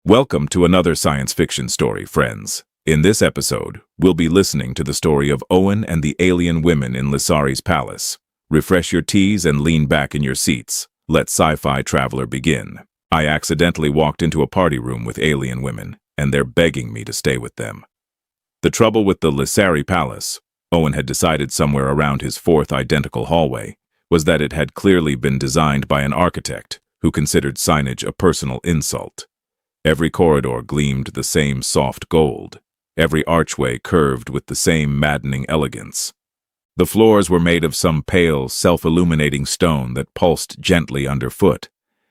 Welcome to another science fiction story, friends. In this episode, we'll be listening to the story of Owen and the alien women in Lissari's palace. Refresh your teas and lean back in your seats. Let Sci-Fi Traveler begin. I accidentally walked into a party room with alien women, and they're begging me to stay with them. The trouble with the Lissari palace, Owen had decided somewhere around his fourth identical hallway, was that it had clearly been designed by an architect who considered signage a personal insult. Every corridor gleamed the same soft gold. Every archway curved with the same maddening elegance. The floors were made of some pale, self-illuminating stone that pulsed gently underfoot,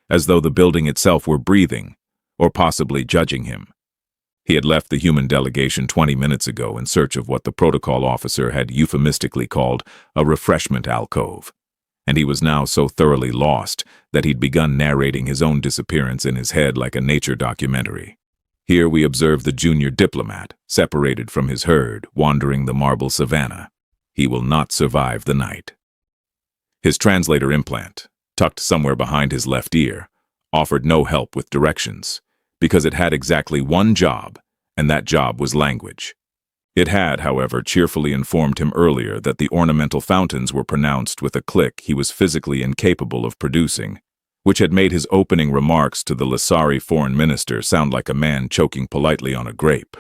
as though the building itself were breathing, or possibly judging him. He had left the human delegation 20 minutes ago in search of what the protocol officer had euphemistically called a refreshment alcove, and he was now so thoroughly lost that he'd begun narrating his own disappearance in his head like a nature documentary. Here we observe the junior diplomat, separated from his herd, wandering the marble savannah. He will not survive the night. His translator implant, tucked somewhere behind his left ear, offered no help with directions, because it had exactly one job, and that job was language. It had, however, cheerfully informed him earlier that the ornamental fountains were pronounced with a click he was physically incapable of producing, which had made his opening remarks to the Lissari foreign minister sound like a man choking politely on a grape.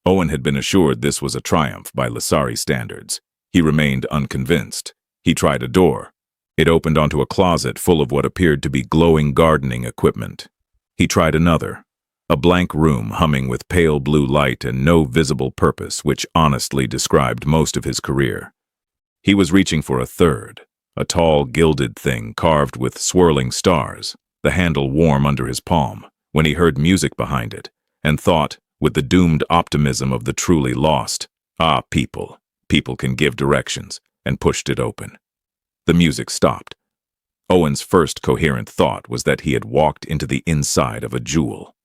Owen had been assured this was a triumph by Lissari standards. He remained unconvinced. He tried a door. It opened onto a closet full of what appeared to be glowing gardening equipment. He tried another. A blank room humming with pale blue light and no visible purpose, which honestly described most of his career. He was reaching for a third, a tall, gilded thing carved with swirling stars, the handle warm under his palm, when he heard music behind it, and thought, with the doomed optimism of the truly lost, people can give directions, and pushed it open. The music stopped. Owen's first coherent thought was that he had walked into the inside of a jewel.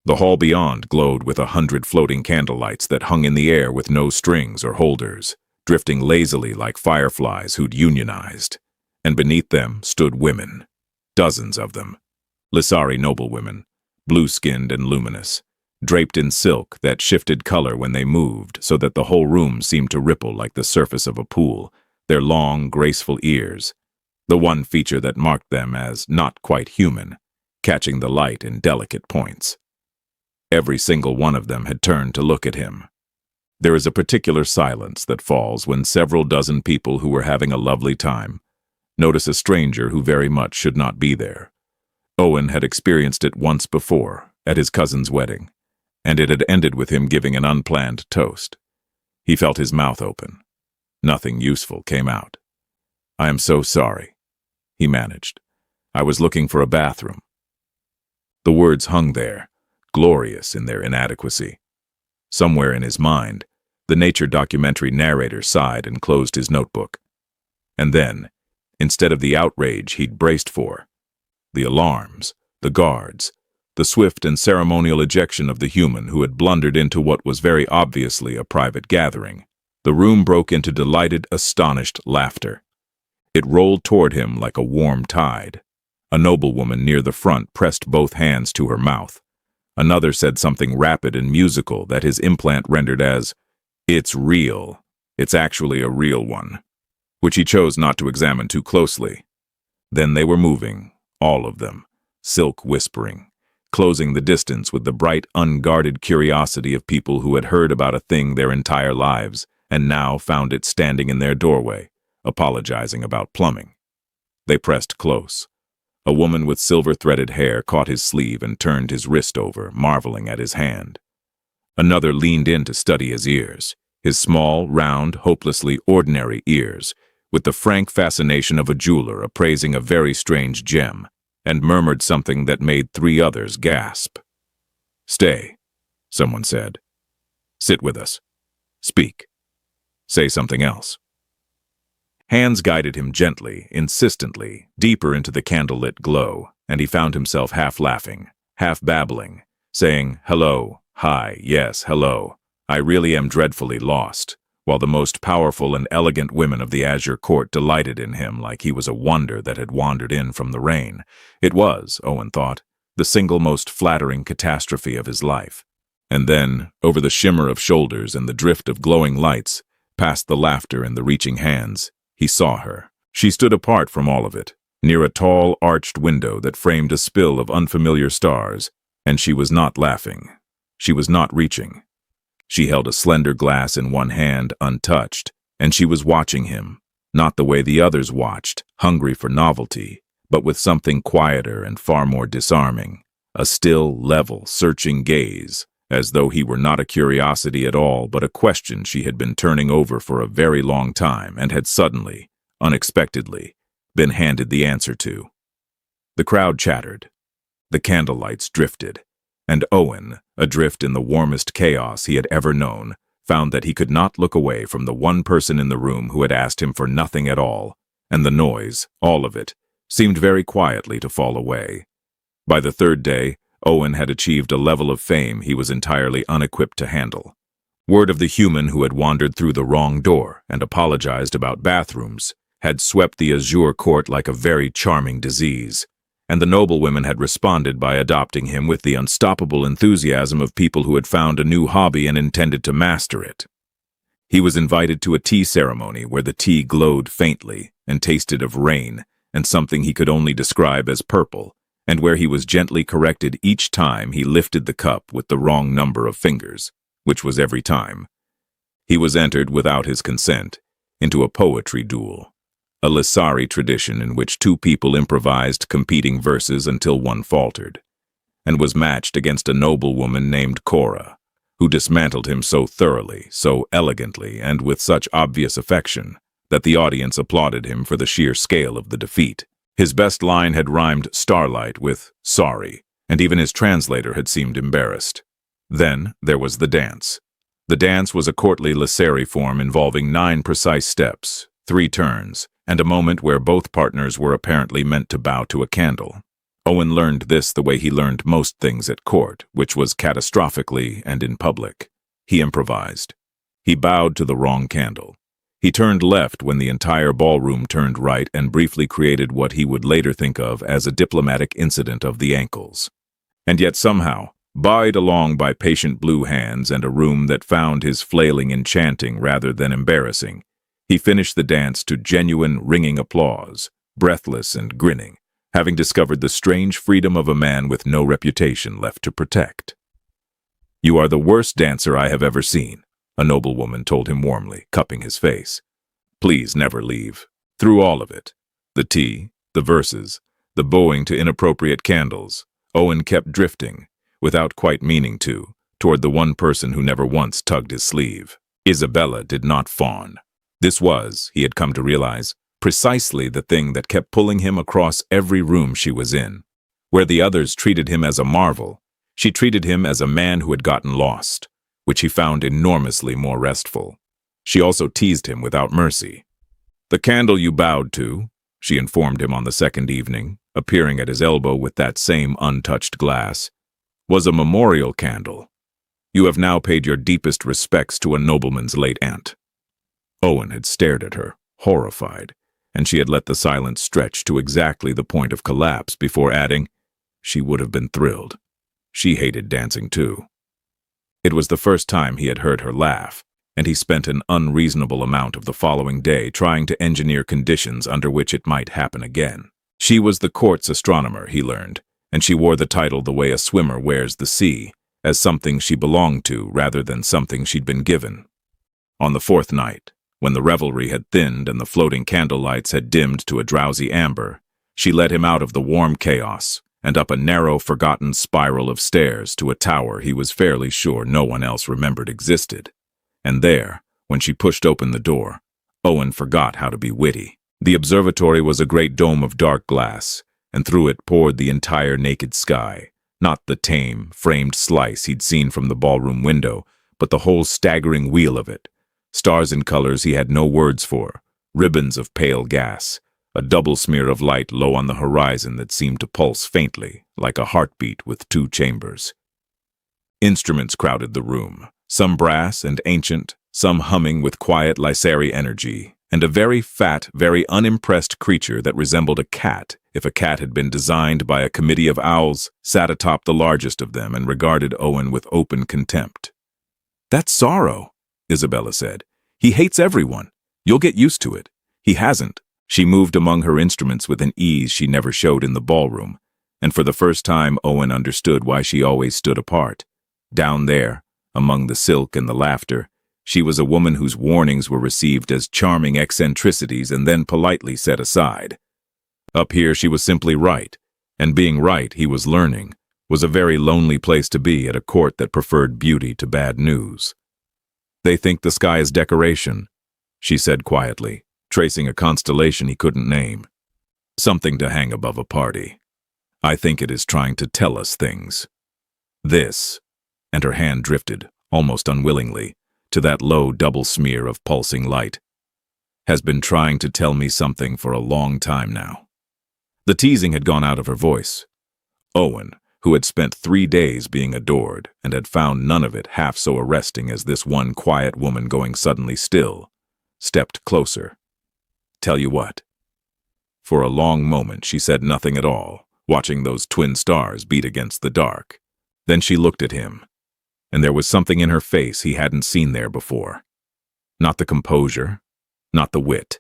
The hall beyond glowed with 100 floating candlelights that hung in the air with no strings or holders, drifting lazily like fireflies who'd unionized. And beneath them stood women, dozens of them. Lissari noblewomen, blue-skinned and luminous, draped in silk that shifted color when they moved so that the whole room seemed to ripple like the surface of a pool, their long, graceful ears, the one feature that marked them as not quite human, catching the light in delicate points. Every single one of them had turned to look at him. There is a particular silence that falls when several dozen people who were having a lovely time notice a stranger who very much should not be there. Owen had experienced it once before, at his cousin's wedding, and it had ended with him giving an unplanned toast. He felt his mouth open. Nothing useful came out. "I am so sorry," he managed. "I was looking for a bathroom." The words hung there, glorious in their inadequacy. Somewhere in his mind, the nature documentary narrator sighed and closed his notebook. And then, instead of the outrage he'd braced for, the alarms, the guards, the swift and ceremonial ejection of the human who had blundered into what was very obviously a private gathering, the room broke into delighted, astonished laughter. It rolled toward him like a warm tide. A noblewoman near the front pressed both hands to her mouth. Another said something rapid and musical that his implant rendered as, "It's real. It's actually a real one," which he chose not to examine too closely. Then they were moving, all of them, silk whispering, closing the distance with the bright, unguarded curiosity of people who had heard about a thing their entire lives and now found it standing in their doorway, apologizing about plumbing. They pressed close. A woman with silver-threaded hair caught his sleeve and turned his wrist over, marveling at his hand. Another leaned in to study his ears, his small, round, hopelessly ordinary ears, with the frank fascination of a jeweler appraising a very strange gem, and murmured something that made 3 others gasp. "Stay," someone said. "Sit with us. Speak. Say something else." Hands guided him gently, insistently, deeper into the candlelit glow, and he found himself half laughing, half babbling, saying, "Hello, hi, yes, hello. I really am dreadfully lost," while the most powerful and elegant women of the Azure Court delighted in him like he was a wonder that had wandered in from the rain. It was, Owen thought, the single most flattering catastrophe of his life. And then, over the shimmer of shoulders and the drift of glowing lights, past the laughter and the reaching hands, he saw her. She stood apart from all of it, near a tall, arched window that framed a spill of unfamiliar stars, and she was not laughing. She was not reaching. She held a slender glass in one hand, untouched, and she was watching him, not the way the others watched, hungry for novelty, but with something quieter and far more disarming, a still, level, searching gaze, as though he were not a curiosity at all, but a question she had been turning over for a very long time and had suddenly, unexpectedly, been handed the answer to. The crowd chattered. The candlelights drifted, and Owen, adrift in the warmest chaos he had ever known, found that he could not look away from the one person in the room who had asked him for nothing at all, and the noise, all of it, seemed very quietly to fall away. By the third day, Owen had achieved a level of fame he was entirely unequipped to handle. Word of the human who had wandered through the wrong door and apologized about bathrooms had swept the azure court like a very charming disease, and the noblewomen had responded by adopting him with the unstoppable enthusiasm of people who had found a new hobby and intended to master it. He was invited to a tea ceremony where the tea glowed faintly and tasted of rain and something he could only describe as purple, and where he was gently corrected each time he lifted the cup with the wrong number of fingers, which was every time. He was entered, without his consent, into a poetry duel, a Lissari tradition in which two people improvised competing verses until one faltered, and was matched against a noblewoman named Cora, who dismantled him so thoroughly, so elegantly, and with such obvious affection, that the audience applauded him for the sheer scale of the defeat. His best line had rhymed starlight with sorry, and even his translator had seemed embarrassed. Then there was the dance. The dance was a courtly Lissari form involving 9 precise steps, 3 turns, and a moment where both partners were apparently meant to bow to a candle. Owen learned this the way he learned most things at court, which was catastrophically and in public. He improvised. He bowed to the wrong candle. He turned left when the entire ballroom turned right and briefly created what he would later think of as a diplomatic incident of the ankles. And yet somehow, buoyed along by patient blue hands and a room that found his flailing enchanting rather than embarrassing, he finished the dance to genuine ringing applause, breathless and grinning, having discovered the strange freedom of a man with no reputation left to protect. "You are the worst dancer I have ever seen," a noblewoman told him warmly, cupping his face. "Please never leave." Through all of it, the tea, the verses, the bowing to inappropriate candles, Owen kept drifting, without quite meaning to, toward the one person who never once tugged his sleeve. Isabella did not fawn. This was, he had come to realize, precisely the thing that kept pulling him across every room she was in. Where the others treated him as a marvel, she treated him as a man who had gotten lost, which he found enormously more restful. She also teased him without mercy. "The candle you bowed to," she informed him on the second evening, appearing at his elbow with that same untouched glass, "was a memorial candle. You have now paid your deepest respects to a nobleman's late aunt." Owen had stared at her, horrified, and she had let the silence stretch to exactly the point of collapse before adding, "She would have been thrilled. She hated dancing too." It was the first time he had heard her laugh, and he spent an unreasonable amount of the following day trying to engineer conditions under which it might happen again. She was the court's astronomer, he learned, and she wore the title the way a swimmer wears the sea, as something she belonged to rather than something she'd been given. On the 4th night, when the revelry had thinned and the floating candlelights had dimmed to a drowsy amber, she led him out of the warm chaos and up a narrow, forgotten spiral of stairs to a tower he was fairly sure no one else remembered existed. And there, when she pushed open the door, Owen forgot how to be witty. The observatory was a great dome of dark glass, and through it poured the entire naked sky, not the tame, framed slice he'd seen from the ballroom window, but the whole staggering wheel of it. Stars in colors he had no words for, ribbons of pale gas, a double smear of light low on the horizon that seemed to pulse faintly, like a heartbeat with 2 chambers. Instruments crowded the room, some brass and ancient, some humming with quiet Lissari energy, and a very fat, very unimpressed creature that resembled a cat, if a cat had been designed by a committee of owls, sat atop the largest of them and regarded Owen with open contempt. "That's Sorrow," Isabella said. "He hates everyone. You'll get used to it. He hasn't." She moved among her instruments with an ease she never showed in the ballroom, and for the first time Owen understood why she always stood apart. Down there, among the silk and the laughter, she was a woman whose warnings were received as charming eccentricities and then politely set aside. Up here she was simply right, and being right, he was learning, was a very lonely place to be at a court that preferred beauty to bad news. "They think the sky is decoration," she said quietly, tracing a constellation he couldn't name. "Something to hang above a party. I think it is trying to tell us things. This," and her hand drifted, almost unwillingly, to that low double smear of pulsing light, "has been trying to tell me something for a long time now." The teasing had gone out of her voice. Owen, who had spent 3 days being adored and had found none of it half so arresting as this one quiet woman going suddenly still, stepped closer. "Tell you what." For a long moment she said nothing at all, watching those twin stars beat against the dark. Then she looked at him, and there was something in her face he hadn't seen there before. Not the composure, not the wit,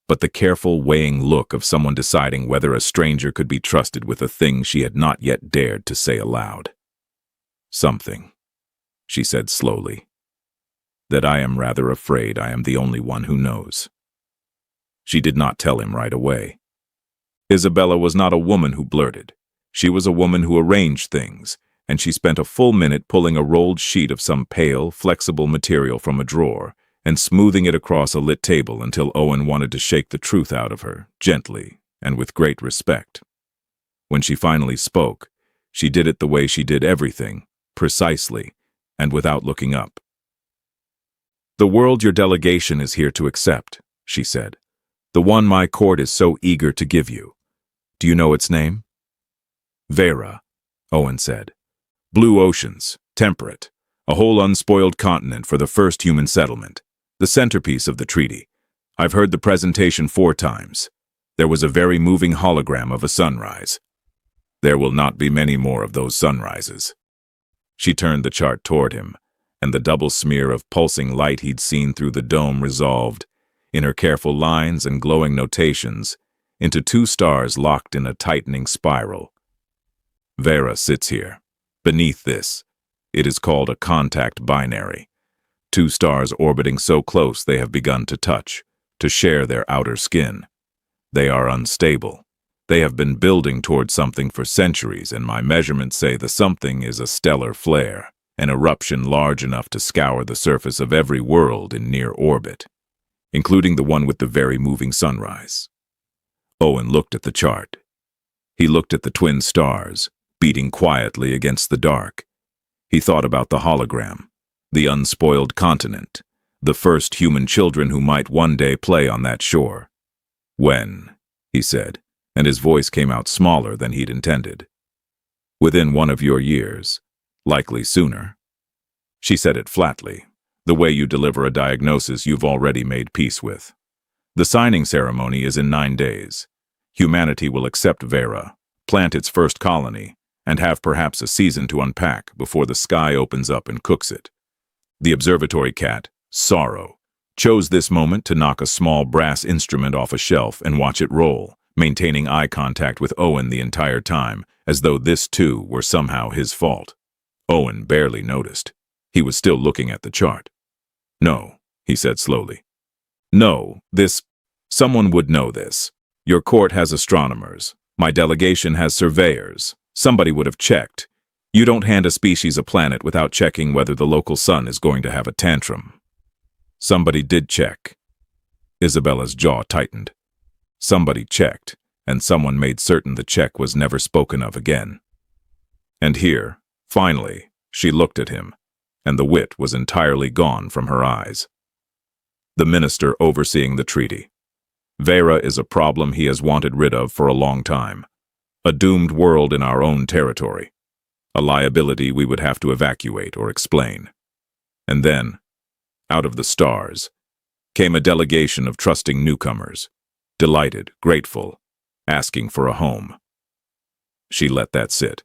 but the careful, weighing look of someone deciding whether a stranger could be trusted with a thing she had not yet dared to say aloud. "Something," she said slowly, "that I am rather afraid I am the only one who knows." She did not tell him right away. Isabella was not a woman who blurted. She was a woman who arranged things, and she spent a full minute pulling a rolled sheet of some pale, flexible material from a drawer and smoothing it across a lit table until Owen wanted to shake the truth out of her, gently and with great respect. When she finally spoke, she did it the way she did everything, precisely, and without looking up. "The world your delegation is here to accept," she said. "The one my court is so eager to give you. Do you know its name?" "Vera," Owen said. "Blue oceans, temperate, a whole unspoiled continent for the first human settlement. The centerpiece of the treaty. I've heard the presentation 4 times. There was a very moving hologram of a sunrise. There will not be many more of those sunrises." She turned the chart toward him, and the double smear of pulsing light he'd seen through the dome resolved, in her careful lines and glowing notations, into 2 stars locked in a tightening spiral. "Vera sits here. Beneath this. It is called a contact binary. 2 stars orbiting so close they have begun to touch, to share their outer skin. They are unstable. They have been building toward something for centuries, and my measurements say the something is a stellar flare, an eruption large enough to scour the surface of every world in near orbit, including the one with the very moving sunrise." Owen looked at the chart. He looked at the twin stars, beating quietly against the dark. He thought about the hologram, the unspoiled continent, the first human children who might one day play on that shore. "When," he said, and his voice came out smaller than he'd intended. "Within one of your years, likely sooner." She said it flatly, the way you deliver a diagnosis you've already made peace with. "The signing ceremony is in 9 days. Humanity will accept Vera, plant its first colony, and have perhaps a season to unpack before the sky opens up and cooks it. The observatory cat, Sorrow, chose this moment to knock a small brass instrument off a shelf and watch it roll, maintaining eye contact with Owen the entire time, as though this too were somehow his fault. Owen barely noticed. He was still looking at the chart. "No," he said slowly. "No, someone would know this. Your court has astronomers. My delegation has surveyors. Somebody would have checked. You don't hand a species a planet without checking whether the local sun is going to have a tantrum." "Somebody did check." Isabella's jaw tightened. Somebody checked, and someone made certain the check was never spoken of again. And here, finally, she looked at him, and the wit was entirely gone from her eyes. "The minister overseeing the treaty. Vera is a problem he has wanted rid of for a long time. A doomed world in our own territory. A liability we would have to evacuate or explain. And then, out of the stars, came a delegation of trusting newcomers, delighted, grateful, asking for a home. She let that sit.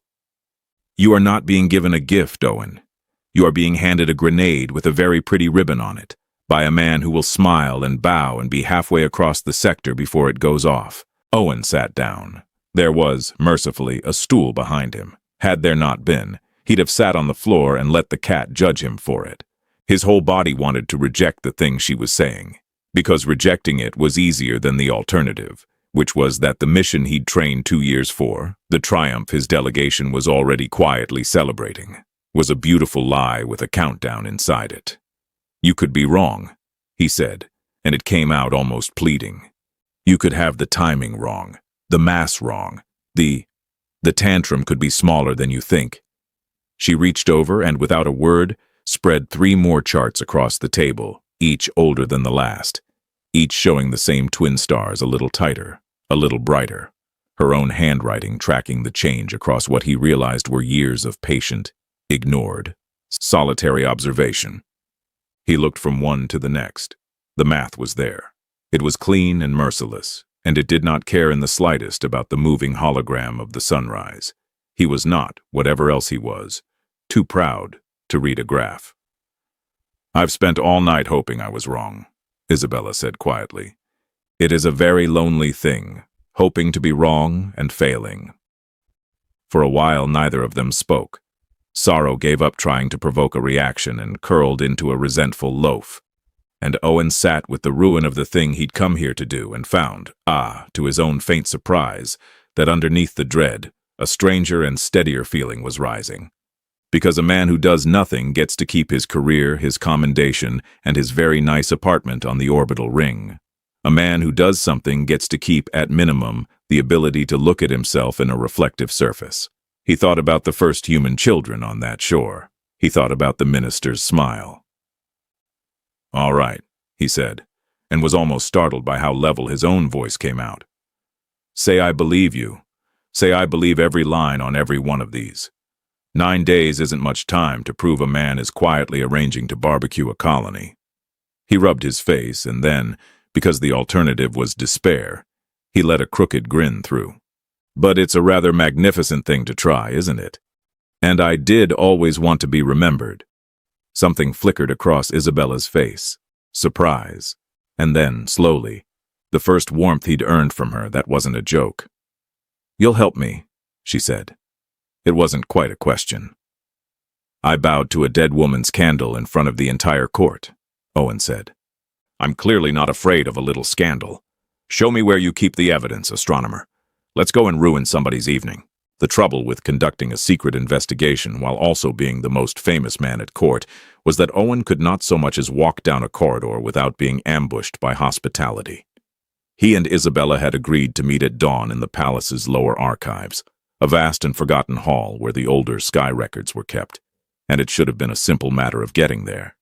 "You are not being given a gift, Owen. You are being handed a grenade with a very pretty ribbon on it, by a man who will smile and bow and be halfway across the sector before it goes off." Owen sat down. There was, mercifully, a stool behind him. Had there not been, he'd have sat on the floor and let the cat judge him for it. His whole body wanted to reject the thing she was saying, because rejecting it was easier than the alternative, which was that the mission he'd trained 2 years for, the triumph his delegation was already quietly celebrating, was a beautiful lie with a countdown inside it. "You could be wrong," he said, and it came out almost pleading. "You could have the timing wrong, the mass wrong, the tantrum could be smaller than you think." She reached over and, without a word, spread 3 more charts across the table, each older than the last, each showing the same twin stars a little tighter, a little brighter, her own handwriting tracking the change across what he realized were years of patient, ignored, solitary observation. He looked from one to the next. The math was there. It was clean and merciless, and it did not care in the slightest about the moving hologram of the sunrise. He was not, whatever else he was, too proud to read a graph. "I've spent all night hoping I was wrong," Isabella said quietly. "It is a very lonely thing, hoping to be wrong and failing." For a while neither of them spoke. Sorrow gave up trying to provoke a reaction and curled into a resentful loaf. And Owen sat with the ruin of the thing he'd come here to do and found, to his own faint surprise, that underneath the dread, a stranger and steadier feeling was rising. Because a man who does nothing gets to keep his career, his commendation, and his very nice apartment on the orbital ring. A man who does something gets to keep, at minimum, the ability to look at himself in a reflective surface. He thought about the first human children on that shore. He thought about the minister's smile. "All right," he said, and was almost startled by how level his own voice came out. "Say I believe you. Say I believe every line on every one of these. 9 days isn't much time to prove a man is quietly arranging to barbecue a colony." He rubbed his face, and then, because the alternative was despair, he let a crooked grin through. "But it's a rather magnificent thing to try, isn't it? And I did always want to be remembered." Something flickered across Isabella's face. Surprise. And then, slowly, the first warmth he'd earned from her that wasn't a joke. "You'll help me," she said. It wasn't quite a question. "I bowed to a dead woman's candle in front of the entire court," Owen said. "I'm clearly not afraid of a little scandal. Show me where you keep the evidence, astronomer. Let's go and ruin somebody's evening." The trouble with conducting a secret investigation while also being the most famous man at court was that Owen could not so much as walk down a corridor without being ambushed by hospitality. He and Isabella had agreed to meet at dawn in the palace's lower archives, a vast and forgotten hall where the older sky records were kept, and it should have been a simple matter of getting there.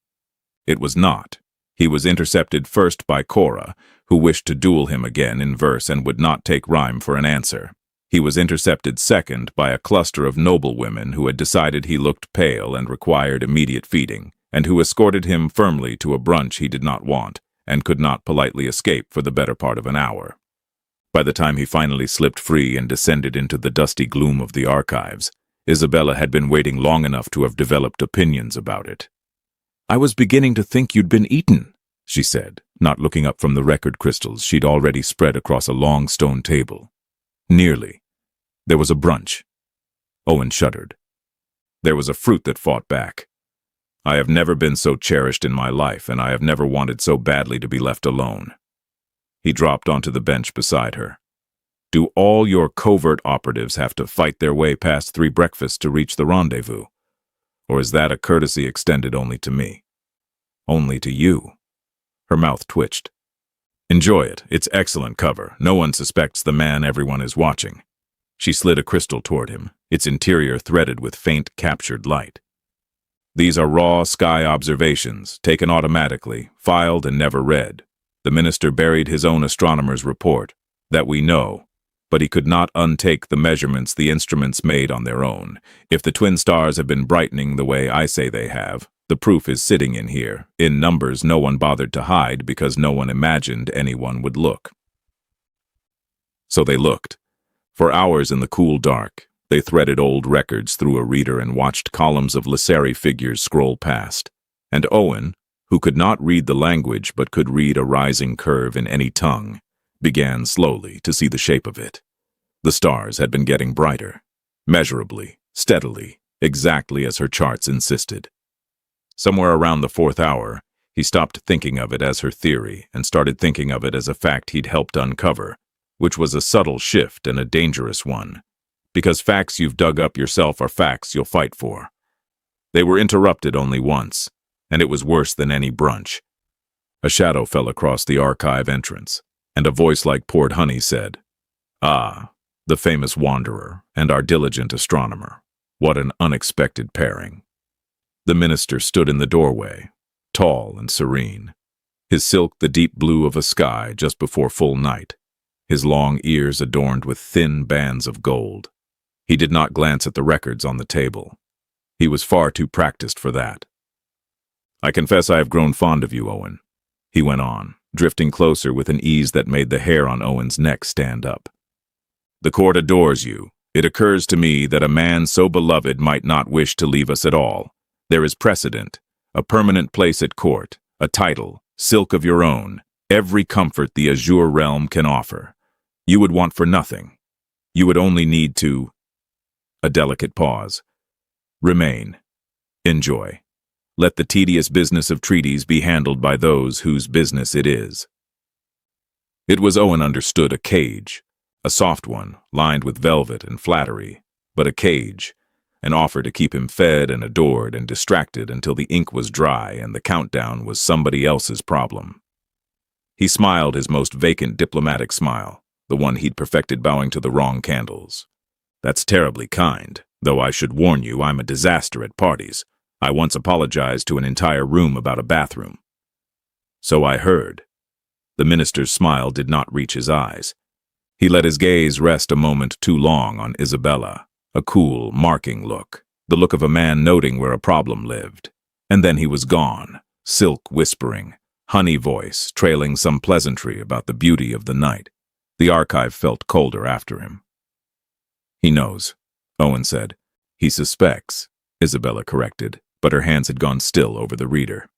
It was not. He was intercepted first by Cora, who wished to duel him again in verse and would not take rhyme for an answer. He was intercepted second by a cluster of noblewomen who had decided he looked pale and required immediate feeding, and who escorted him firmly to a brunch he did not want and could not politely escape for the better part of an hour. By the time he finally slipped free and descended into the dusty gloom of the archives, Isabella had been waiting long enough to have developed opinions about it. "I was beginning to think you'd been eaten," she said, not looking up from the record crystals she'd already spread across a long stone table. "Nearly. There was a brunch." Owen shuddered. "There was a fruit that fought back. I have never been so cherished in my life, and I have never wanted so badly to be left alone." He dropped onto the bench beside her. "Do all your covert operatives have to fight their way past 3 breakfasts to reach the rendezvous? Or is that a courtesy extended only to me?" "Only to you." Her mouth twitched. "Enjoy it. It's excellent cover. No one suspects the man everyone is watching." She slid a crystal toward him, its interior threaded with faint captured light. "These are raw sky observations, taken automatically, filed and never read. The minister buried his own astronomer's report. That we know. But he could not untake the measurements the instruments made on their own. If the twin stars have been brightening the way I say they have, The proof is sitting in here, in numbers no one bothered to hide because no one imagined anyone would look. So they looked. For hours in the cool dark, they threaded old records through a reader and watched columns of Lissari figures scroll past. And Owen, who could not read the language but could read a rising curve in any tongue, began slowly to see the shape of it. The stars had been getting brighter, measurably, steadily, exactly as her charts insisted. Somewhere around the 4th hour, he stopped thinking of it as her theory and started thinking of it as a fact he'd helped uncover, which was a subtle shift and a dangerous one, because facts you've dug up yourself are facts you'll fight for. They were interrupted only once, and it was worse than any brunch. A shadow fell across the archive entrance, and a voice like poured honey said, "Ah, the famous wanderer and our diligent astronomer. What an unexpected pairing." The minister stood in the doorway, tall and serene, his silk the deep blue of a sky just before full night, his long ears adorned with thin bands of gold. He did not glance at the records on the table. He was far too practiced for that. "I confess I have grown fond of you, Owen," he went on, drifting closer with an ease that made the hair on Owen's neck stand up. "The court adores you. It occurs to me that a man so beloved might not wish to leave us at all. There is precedent, a permanent place at court, a title, silk of your own, every comfort the azure realm can offer. You would want for nothing. You would only need to—" A delicate pause. "Remain. Enjoy. Let the tedious business of treaties be handled by those whose business it is." It was, Owen understood, a cage, a soft one, lined with velvet and flattery, but a cage, an offer to keep him fed and adored and distracted until the ink was dry and the countdown was somebody else's problem. He smiled his most vacant diplomatic smile, the one he'd perfected bowing to the wrong candles. "That's terribly kind, though I should warn you I'm a disaster at parties. I once apologized to an entire room about a bathroom." "So I heard." The minister's smile did not reach his eyes. He let his gaze rest a moment too long on Isabella, a cool, marking look, the look of a man noting where a problem lived. And then he was gone, silk whispering, honey voice trailing some pleasantry about the beauty of the night. The archive felt colder after him. "He knows," Owen said. "He suspects," Isabella corrected, but her hands had gone still over the reader.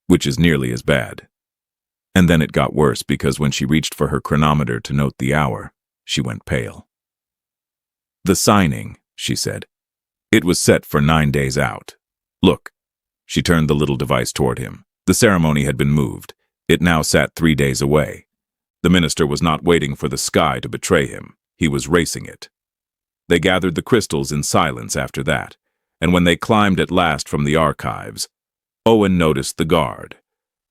"Which is nearly as bad." And then it got worse because when she reached for her chronometer to note the hour, she went pale. "The signing," she said. "It was set for 9 days out. Look." She turned the little device toward him. The ceremony had been moved. It now sat 3 days away. The minister was not waiting for the sky to betray him. He was racing it. They gathered the crystals in silence after that, and when they climbed at last from the archives, Owen noticed the guard.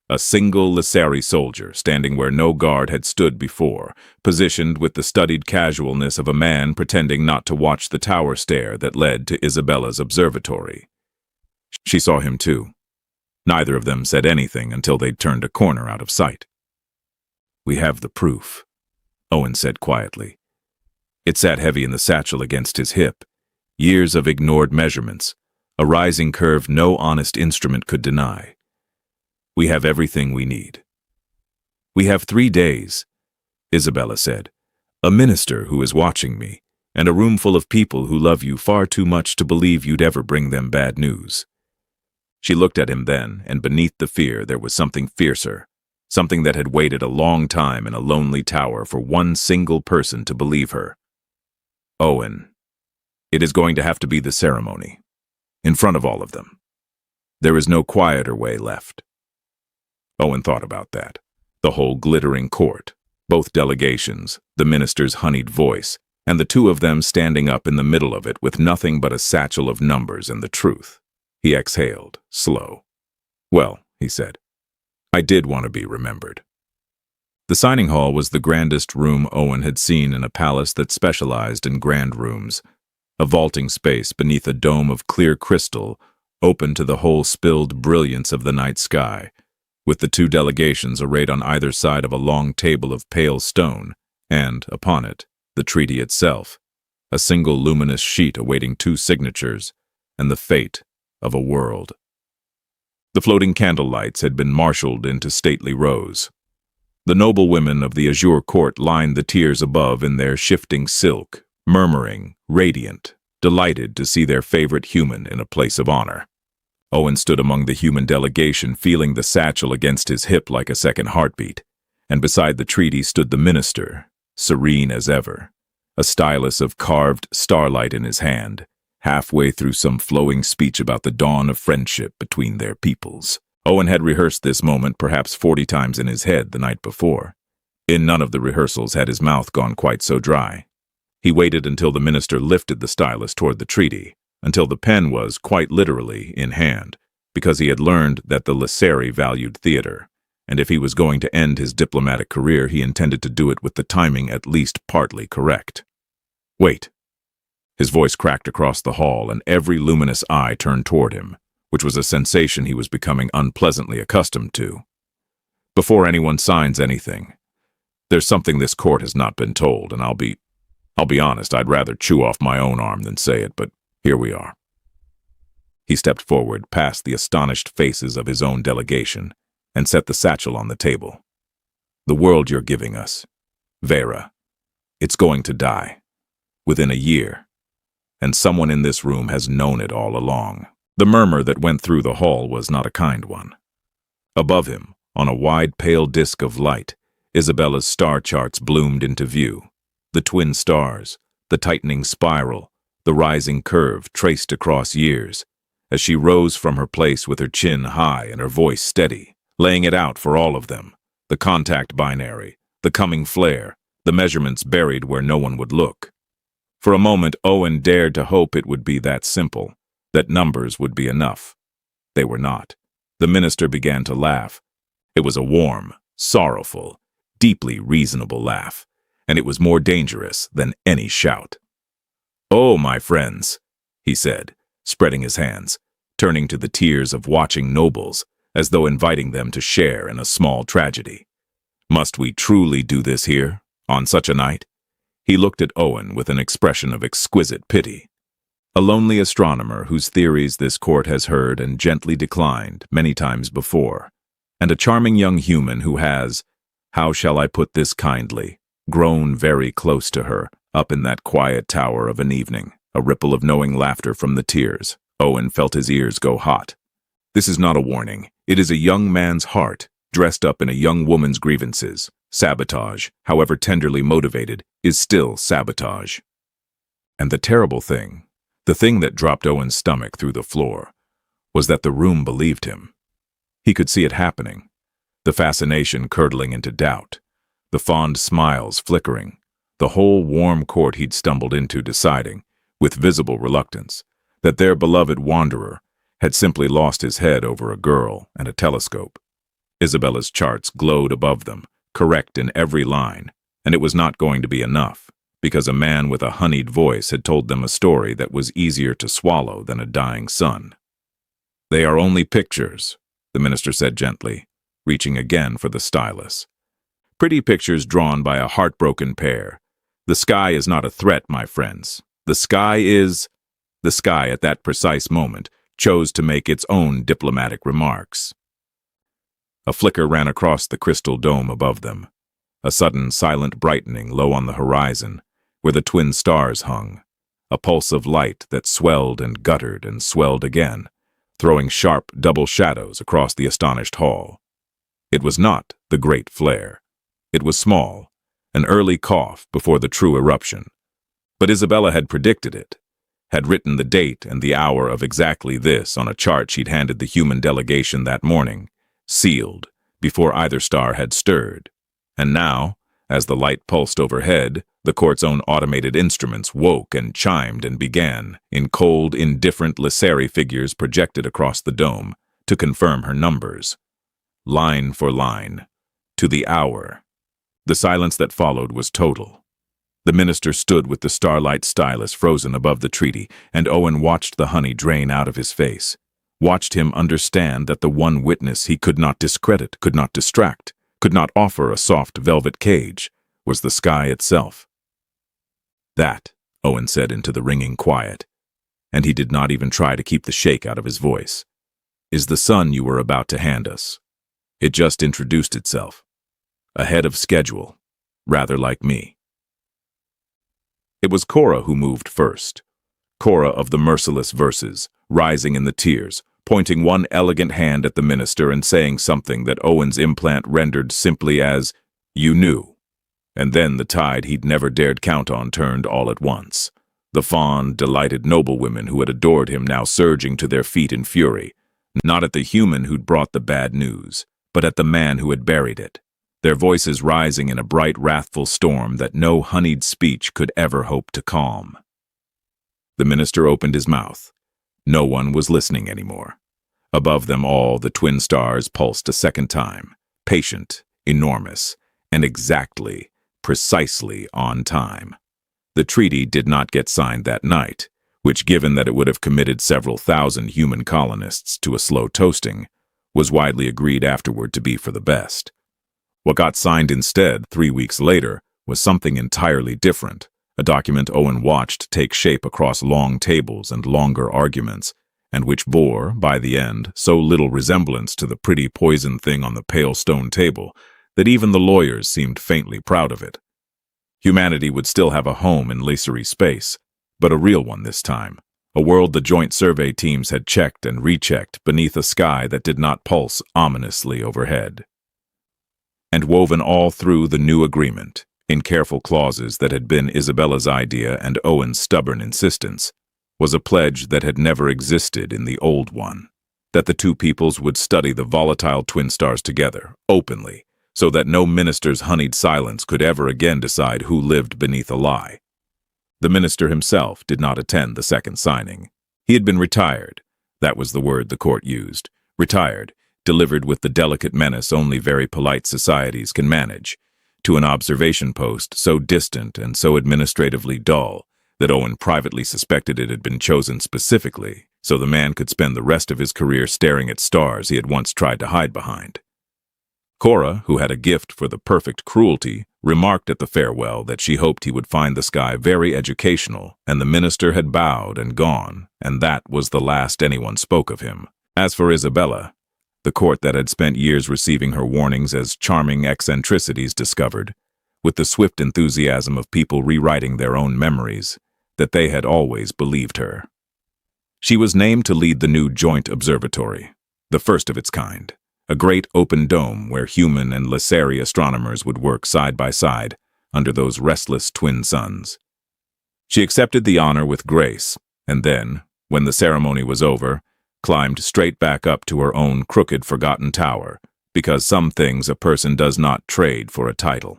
A single Lissari soldier standing where no guard had stood before, positioned with the studied casualness of a man pretending not to watch the tower stair that led to Isabella's observatory. She saw him too. Neither of them said anything until they'd turned a corner out of sight. "We have the proof," Owen said quietly. It sat heavy in the satchel against his hip. Years of ignored measurements, a rising curve no honest instrument could deny. "We have everything we need." "We have 3 days," Isabella said. "A minister who is watching me, and a room full of people who love you far too much to believe you'd ever bring them bad news." She looked at him then, and beneath the fear there was something fiercer, something that had waited a long time in a lonely tower for one single person to believe her. "Owen, it is going to have to be the ceremony, in front of all of them. There is no quieter way left." Owen thought about that. The whole glittering court, both delegations, the minister's honeyed voice, and the two of them standing up in the middle of it with nothing but a satchel of numbers and the truth. He exhaled, slow. "Well," he said, "I did want to be remembered." The signing hall was the grandest room Owen had seen in a palace that specialized in grand rooms, a vaulting space beneath a dome of clear crystal, open to the whole spilled brilliance of the night sky, with the two delegations arrayed on either side of a long table of pale stone, and, upon it, the treaty itself, a single luminous sheet awaiting 2 signatures, and the fate of a world. The floating candle lights had been marshaled into stately rows. The noblewomen of the azure court lined the tiers above in their shifting silk, murmuring, radiant, delighted to see their favorite human in a place of honor. Owen stood among the human delegation, feeling the satchel against his hip like a second heartbeat, and beside the treaty stood the minister, serene as ever, a stylus of carved starlight in his hand, halfway through some flowing speech about the dawn of friendship between their peoples. Owen had rehearsed this moment perhaps 40 times in his head the night before. In none of the rehearsals had his mouth gone quite so dry. He waited until the minister lifted the stylus toward the treaty, until the pen was, quite literally, in hand, because he had learned that the Lisseri valued theater, and if he was going to end his diplomatic career, he intended to do it with the timing at least partly correct. Wait. His voice cracked across the hall, and every luminous eye turned toward him, which was a sensation he was becoming unpleasantly accustomed to. Before anyone signs anything, there's something this court has not been told, and I'll be honest, I'd rather chew off my own arm than say it, but here we are. He stepped forward past the astonished faces of his own delegation and set the satchel on the table. The world you're giving us, Vera, it's going to die. Within a year. And someone in this room has known it all along. The murmur that went through the hall was not a kind one. Above him, on a wide pale disk of light, Isabella's star charts bloomed into view. The twin stars, the tightening spiral, the rising curve traced across years, as she rose from her place with her chin high and her voice steady, laying it out for all of them, the contact binary, the coming flare, the measurements buried where no one would look. For a moment, Owen dared to hope it would be that simple, that numbers would be enough. They were not. The minister began to laugh. It was a warm, sorrowful, deeply reasonable laugh, and it was more dangerous than any shout. "Oh, my friends," he said, spreading his hands, turning to the tiers of watching nobles, as though inviting them to share in a small tragedy. "Must we truly do this here, on such a night?" He looked at Owen with an expression of exquisite pity. A lonely astronomer whose theories this court has heard and gently declined many times before, and a charming young human who has, how shall I put this kindly, grown very close to her, up in that quiet tower of an evening, a ripple of knowing laughter from the tiers. Owen felt his ears go hot. This is not a warning. It is a young man's heart, dressed up in a young woman's grievances. Sabotage, however tenderly motivated, is still sabotage. And the terrible thing, the thing that dropped Owen's stomach through the floor, was that the room believed him. He could see it happening, the fascination curdling into doubt, the fond smiles flickering, the whole warm court he'd stumbled into deciding, with visible reluctance, that their beloved wanderer had simply lost his head over a girl and a telescope. Isabella's charts glowed above them, correct in every line, and it was not going to be enough, because a man with a honeyed voice had told them a story that was easier to swallow than a dying sun. "They are only pictures," the minister said gently, reaching again for the stylus. "Pretty pictures drawn by a heartbroken pair. The sky is not a threat, my friends. The sky is—" The sky at that precise moment chose to make its own diplomatic remarks. A flicker ran across the crystal dome above them, a sudden silent brightening low on the horizon, where the twin stars hung, a pulse of light that swelled and guttered and swelled again, throwing sharp double shadows across the astonished hall. It was not the great flare. It was small, an early cough before the true eruption. But Isabella had predicted it, had written the date and the hour of exactly this on a chart she'd handed the human delegation that morning, sealed, before either star had stirred. And now, as the light pulsed overhead, the court's own automated instruments woke and chimed and began, in cold, indifferent Lisseri figures projected across the dome, to confirm her numbers. Line for line, to the hour. The silence that followed was total. The minister stood with the starlight stylus frozen above the treaty, and Owen watched the honey drain out of his face, watched him understand that the one witness he could not discredit, could not distract, could not offer a soft velvet cage, was the sky itself. "That," Owen said into the ringing quiet, and he did not even try to keep the shake out of his voice. is the sun you were about to hand us. It just introduced itself. Ahead of schedule, rather like me. It was Cora who moved first. Cora of the merciless verses, rising in the tears, pointing one elegant hand at the minister and saying something that Owen's implant rendered simply as, "You knew." And then the tide he'd never dared count on turned all at once. The fond, delighted noblewomen who had adored him now surging to their feet in fury, not at the human who'd brought the bad news, but at the man who had buried it, their voices rising in a bright, wrathful storm that no honeyed speech could ever hope to calm. The minister opened his mouth. No one was listening anymore. Above them all, the twin stars pulsed a second time, patient, enormous, and exactly, precisely on time. The treaty did not get signed that night, which, given that it would have committed several thousand human colonists to a slow toasting, was widely agreed afterward to be for the best. What got signed instead, 3 weeks later, was something entirely different, a document Owen watched take shape across long tables and longer arguments, and which bore, by the end, so little resemblance to the pretty poison thing on the pale stone table that even the lawyers seemed faintly proud of it. Humanity would still have a home in Lacery space, but a real one this time, a world the joint survey teams had checked and rechecked beneath a sky that did not pulse ominously overhead. And woven all through the new agreement, in careful clauses that had been Isabella's idea and Owen's stubborn insistence, was a pledge that had never existed in the old one, that the two peoples would study the volatile twin stars together, openly, so that no minister's honeyed silence could ever again decide who lived beneath a lie. The minister himself did not attend the second signing. He had been retired. That was the word the court used. Retired, delivered with the delicate menace only very polite societies can manage, to an observation post so distant and so administratively dull that Owen privately suspected it had been chosen specifically so the man could spend the rest of his career staring at stars he had once tried to hide behind. Cora, who had a gift for the perfect cruelty, remarked at the farewell that she hoped he would find the sky very educational, and the minister had bowed and gone, and that was the last anyone spoke of him. As for Isabella, the court that had spent years receiving her warnings as charming eccentricities discovered, with the swift enthusiasm of people rewriting their own memories, that they had always believed her. She was named to lead the new joint observatory, the first of its kind. A great open dome where human and Lacery astronomers would work side by side under those restless twin suns. She accepted the honor with grace, and then, when the ceremony was over, climbed straight back up to her own crooked, forgotten tower, because some things a person does not trade for a title.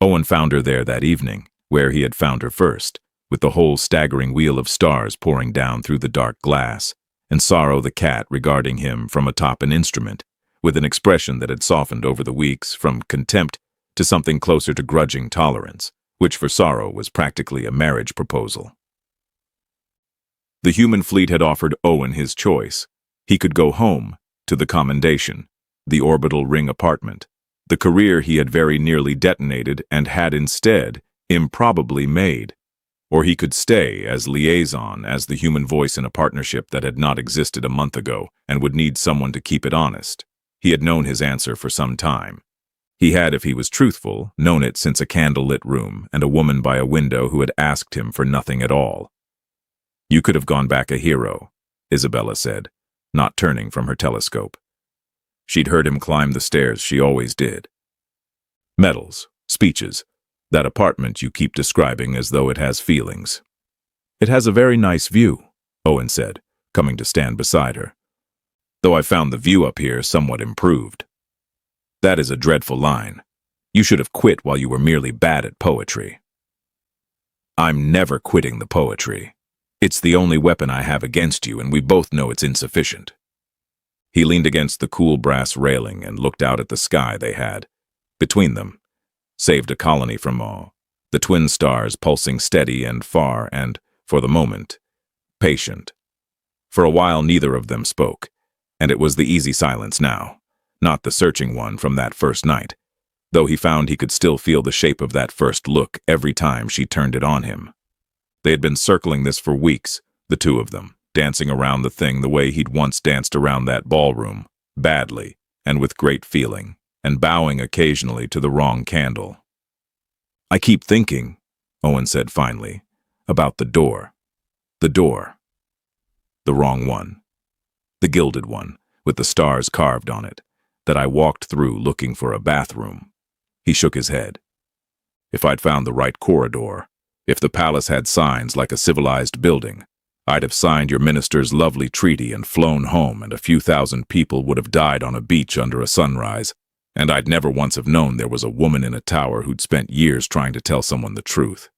Owen found her there that evening, where he had found her first, with the whole staggering wheel of stars pouring down through the dark glass, and Sorrow the cat regarding him from atop an instrument, with an expression that had softened over the weeks from contempt to something closer to grudging tolerance, which for Sorrow was practically a marriage proposal. The human fleet had offered Owen his choice. He could go home, to the commendation, the orbital ring apartment, the career he had very nearly detonated and had instead improbably made. Or he could stay as liaison, as the human voice in a partnership that had not existed a month ago and would need someone to keep it honest. He had known his answer for some time. He had, if he was truthful, known it since a candlelit room and a woman by a window who had asked him for nothing at all. "You could have gone back a hero," Isabella said, not turning from her telescope. She'd heard him climb the stairs she always did. "Medals, speeches, that apartment you keep describing as though it has feelings." "It has a very nice view," Owen said, coming to stand beside her. "Though I found the view up here somewhat improved." "That is a dreadful line. You should have quit while you were merely bad at poetry." "I'm never quitting the poetry. It's the only weapon I have against you, and we both know it's insufficient." He leaned against the cool brass railing and looked out at the sky they had, between them, saved a colony from awe, the twin stars pulsing steady and far and, for the moment, patient. For a while neither of them spoke, and it was the easy silence now, not the searching one from that first night, though he found he could still feel the shape of that first look every time she turned it on him. They had been circling this for weeks, the two of them, dancing around the thing the way he'd once danced around that ballroom, badly, and with great feeling, and bowing occasionally to the wrong candle. "I keep thinking," Owen said finally, "about the door. The door. The wrong one. The gilded one, with the stars carved on it, that I walked through looking for a bathroom." He shook his head. "If I'd found the right corridor, if the palace had signs like a civilized building, I'd have signed your minister's lovely treaty and flown home, and a few thousand people would have died on a beach under a sunrise, and I'd never once have known there was a woman in a tower who'd spent years trying to tell someone the truth."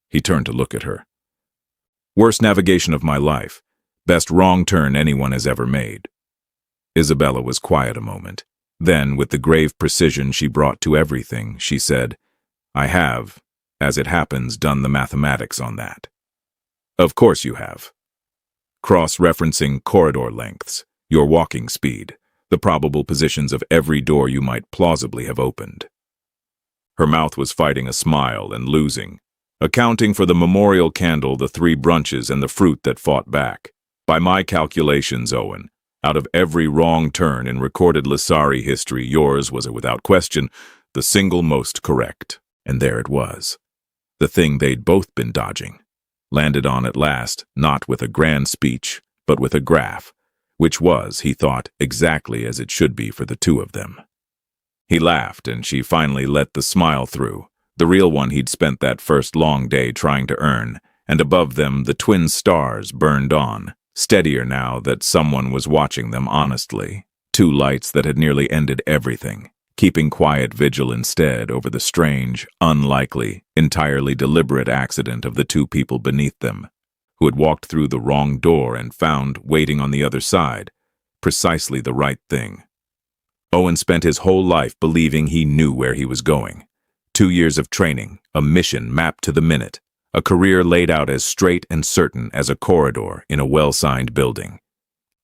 He turned to look at her. "Worst navigation of my life. Best wrong turn anyone has ever made." Isabella was quiet a moment. Then, with the grave precision she brought to everything, she said, "I have, as it happens, done the mathematics on that." "Of course you have. Cross-referencing corridor lengths, your walking speed, the probable positions of every door you might plausibly have opened." Her mouth was fighting a smile and losing, accounting for the memorial candle, the 3 brunches, and the fruit that fought back. "By my calculations, Owen, out of every wrong turn in recorded Lissari history, yours was, without question, the single most correct." And there it was. The thing they'd both been dodging. Landed on at last, not with a grand speech, but with a graph, which was, he thought, exactly as it should be for the two of them. He laughed, and she finally let the smile through, the real one he'd spent that first long day trying to earn, and above them the twin stars burned on, steadier now that someone was watching them honestly. 2 lights that had nearly ended everything, keeping quiet vigil instead over the strange, unlikely, entirely deliberate accident of the 2 people beneath them, who had walked through the wrong door and found, waiting on the other side, precisely the right thing. Owen spent his whole life believing he knew where he was going. 2 years of training, a mission mapped to the minute, a career laid out as straight and certain as a corridor in a well-signed building.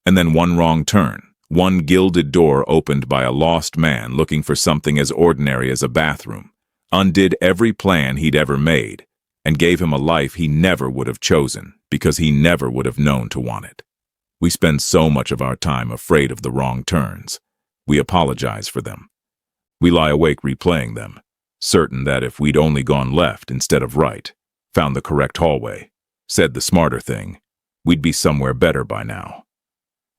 And then one wrong turn, one gilded door opened by a lost man looking for something as ordinary as a bathroom, undid every plan he'd ever made, and gave him a life he never would have chosen because he never would have known to want it. We spend so much of our time afraid of the wrong turns. We apologize for them. We lie awake replaying them, certain that if we'd only gone left instead of right, found the correct hallway, said the smarter thing, we'd be somewhere better by now.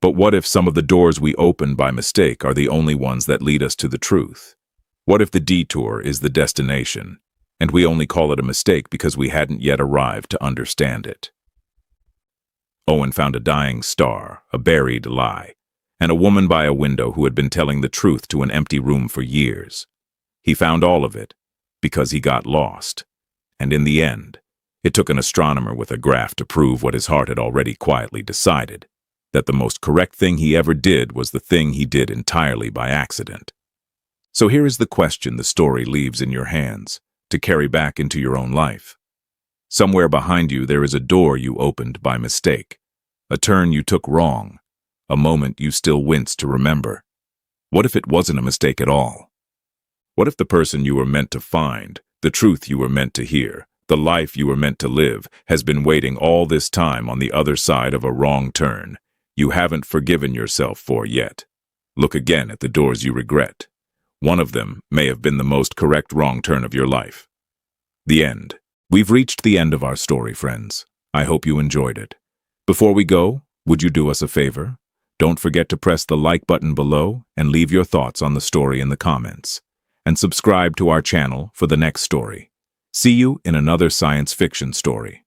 But what if some of the doors we open by mistake are the only ones that lead us to the truth? What if the detour is the destination, and we only call it a mistake because we hadn't yet arrived to understand it? Owen found a dying star, a buried lie, and a woman by a window who had been telling the truth to an empty room for years. He found all of it because he got lost. And in the end, it took an astronomer with a graph to prove what his heart had already quietly decided, that the most correct thing he ever did was the thing he did entirely by accident. So here is the question the story leaves in your hands, to carry back into your own life. Somewhere behind you there is a door you opened by mistake, a turn you took wrong, a moment you still wince to remember. What if it wasn't a mistake at all? What if the person you were meant to find, the truth you were meant to hear, the life you were meant to live, has been waiting all this time on the other side of a wrong turn you haven't forgiven yourself for yet? Look again at the doors you regret. One of them may have been the most correct wrong turn of your life. The end. We've reached the end of our story, friends. I hope you enjoyed it. Before we go, would you do us a favor? Don't forget to press the like button below and leave your thoughts on the story in the comments. And subscribe to our channel for the next story. See you in another science fiction story.